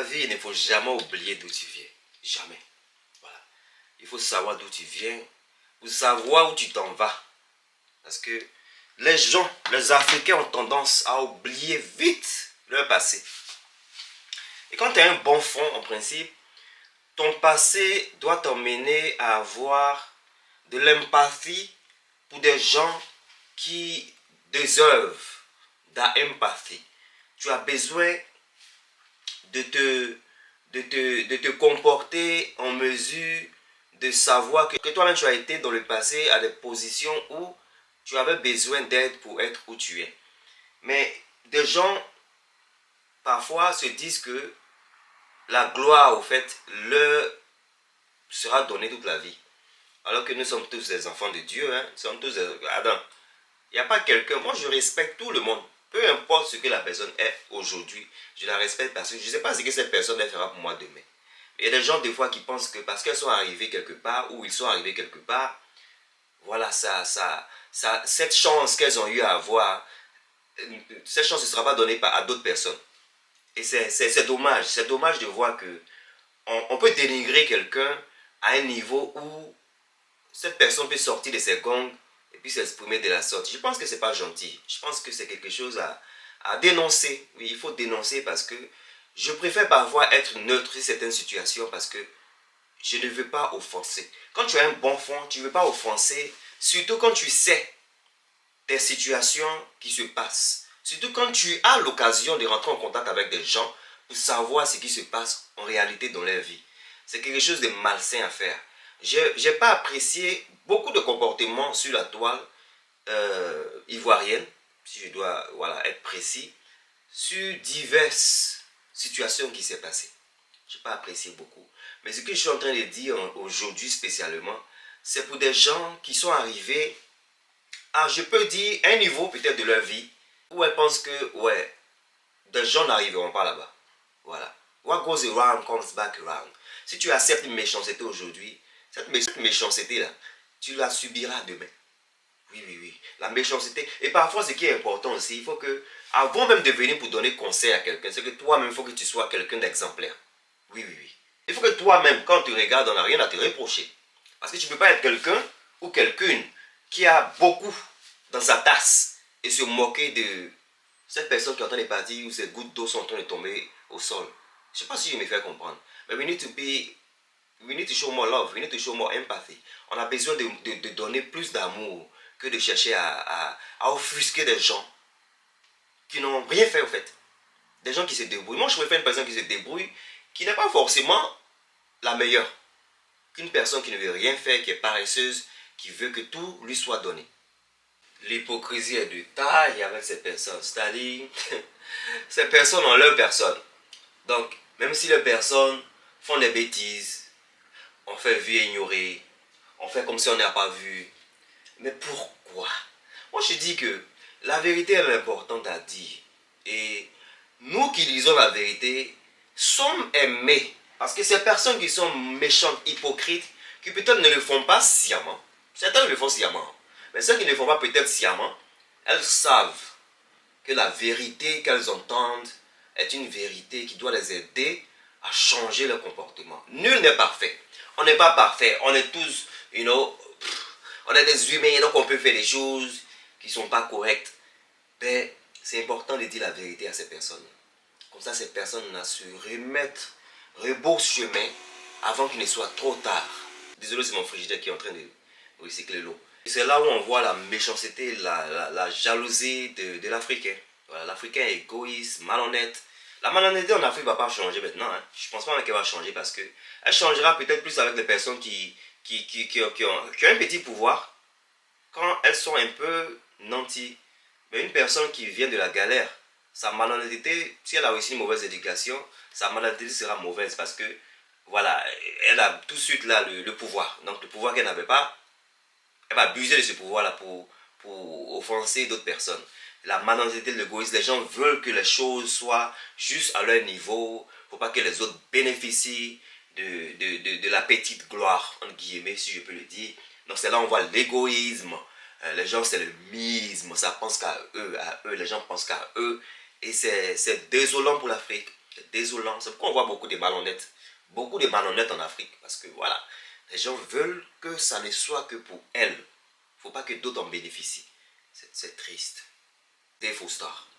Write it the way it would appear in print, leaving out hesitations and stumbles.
la vie, il ne faut jamais oublier d'où tu viens. Jamais. Voilà. Il faut savoir d'où tu viens, pour savoir où tu t'en vas. Parce que les gens, les Africains ont tendance à oublier vite leur passé. Et quand tu as un bon fond, en principe, ton passé doit t'emmener à avoir de l'empathie pour des gens qui déservent d'empathie. Tu as besoin de te comporter en mesure de savoir que toi-même tu as été dans le passé à des positions où tu avais besoin d'aide pour être où tu es. Mais des gens parfois se disent que la gloire, au fait, leur sera donnée toute la vie. Alors que nous sommes tous des enfants de Dieu. Hein? Nous sommes tous des... Adam. Il n'y a pas quelqu'un... Moi, je respecte tout le monde. Peu importe ce que la personne est aujourd'hui, je la respecte parce que je ne sais pas ce que cette personne fera pour moi demain. Il y a des gens, des fois, qui pensent que parce qu'elles sont arrivées quelque part, ou ils sont arrivés quelque part, voilà, cette chance qu'elles ont eu à avoir, cette chance ne sera pas donnée à d'autres personnes. Et c'est dommage. C'est dommage de voir que on peut dénigrer quelqu'un à un niveau où cette personne peut sortir de ses gongs et puis s'exprimer de la sorte. Je pense que ce n'est pas gentil. Je pense que c'est quelque chose à dénoncer. Oui, il faut dénoncer parce que je préfère parfois être neutre sur certaines situations parce que je ne veux pas offenser. Quand tu as un bon fond, tu ne veux pas offenser, surtout quand tu sais des situations qui se passent. Surtout quand tu as l'occasion de rentrer en contact avec des gens pour savoir ce qui se passe en réalité dans leur vie. C'est quelque chose de malsain à faire. Je n'ai pas apprécié beaucoup de comportements sur la toile ivoirienne, si je dois être précis, sur diverses situations qui s'est passées. Je n'ai pas apprécié beaucoup. Mais ce que je suis en train de dire aujourd'hui spécialement, c'est pour des gens qui sont arrivés à, je peux dire, un niveau peut-être de leur vie où elles pensent que, ouais, des gens n'arriveront pas là-bas. Voilà. What goes around comes back around. Si tu acceptes une méchanceté aujourd'hui, cette méchanceté-là, tu la subiras demain. Oui, oui, oui. La méchanceté. Et parfois, ce qui est important aussi, il faut que, avant même de venir pour donner conseil à quelqu'un, c'est que toi-même, il faut que tu sois quelqu'un d'exemplaire. Oui, oui, oui. Il faut que toi-même, quand tu regardes, on n'a rien à te reprocher. Parce que tu ne peux pas être quelqu'un ou quelqu'une qui a beaucoup dans sa tasse et se moquer de cette personne qui est en train de partir où ces gouttes d'eau sont en train de tomber au sol. Je ne sais pas si je me fais comprendre. Mais we need to show more love, we need to show more empathy. On a besoin de donner plus d'amour que de chercher à offusquer des gens qui n'ont rien fait au fait. Des gens qui se débrouillent. Moi, je préfère une personne qui se débrouille, qui n'est pas forcément la meilleure, qu'une personne qui ne veut rien faire, qui est paresseuse, qui veut que tout lui soit donné. L'hypocrisie est de taille avec ces personnes. C'est-à-dire, ces personnes ont leur personne. Donc, même si les personnes font des bêtises, on fait vu et ignorer, on fait comme si on n'a pas vu. Mais pourquoi? Moi, je dis que la vérité est importante à dire. Et nous qui disons la vérité, sommes aimés. Parce que ces personnes qui sont méchantes, hypocrites, qui peut-être ne le font pas sciemment. Certains le font sciemment. Mais ceux qui ne le font pas peut-être sciemment, elles savent que la vérité qu'elles entendent est une vérité qui doit les aider à changer leur comportement. Nul n'est parfait. On n'est pas parfait. On est tous, on est des humains, donc on peut faire des choses qui ne sont pas correctes. Mais c'est important de dire la vérité à ces personnes. Comme ça, ces personnes se remettent, rebroussent chemin avant qu'il ne soit trop tard. Désolé, c'est mon frigidaire qui est en train de recycler l'eau. C'est là où on voit la méchanceté, la jalousie de l'Africain. Voilà, l'Africain est égoïste, malhonnête. La malhonnêteté en Afrique ne va pas changer maintenant. Hein. Je ne pense pas qu'elle va changer parce qu'elle changera peut-être plus avec des personnes qui ont un petit pouvoir quand elles sont un peu nantis. Mais une personne qui vient de la galère, sa malhonnêteté, si elle a aussi une mauvaise éducation, sa malhonnêteté sera mauvaise parce que, voilà, elle a tout de suite là le pouvoir. Donc le pouvoir qu'elle n'avait pas, elle va abuser de ce pouvoir-là pour offenser d'autres personnes. La malhonnêteté, l'égoïsme, les gens veulent que les choses soient juste à leur niveau, pour pas que les autres bénéficient de la petite gloire, entre guillemets, si je peux le dire. Donc c'est là où on voit l'égoïsme. Les gens, c'est le misme, ça pense qu'à eux, les gens pensent qu'à eux. Et c'est désolant pour l'Afrique. C'est désolant. C'est pourquoi on voit beaucoup de malhonnêtes. Beaucoup de malhonnêtes en Afrique. Parce que voilà, les gens veulent que ça ne soit que pour elles. Il ne faut pas que d'autres en bénéficient. C'est triste. Des faux stars.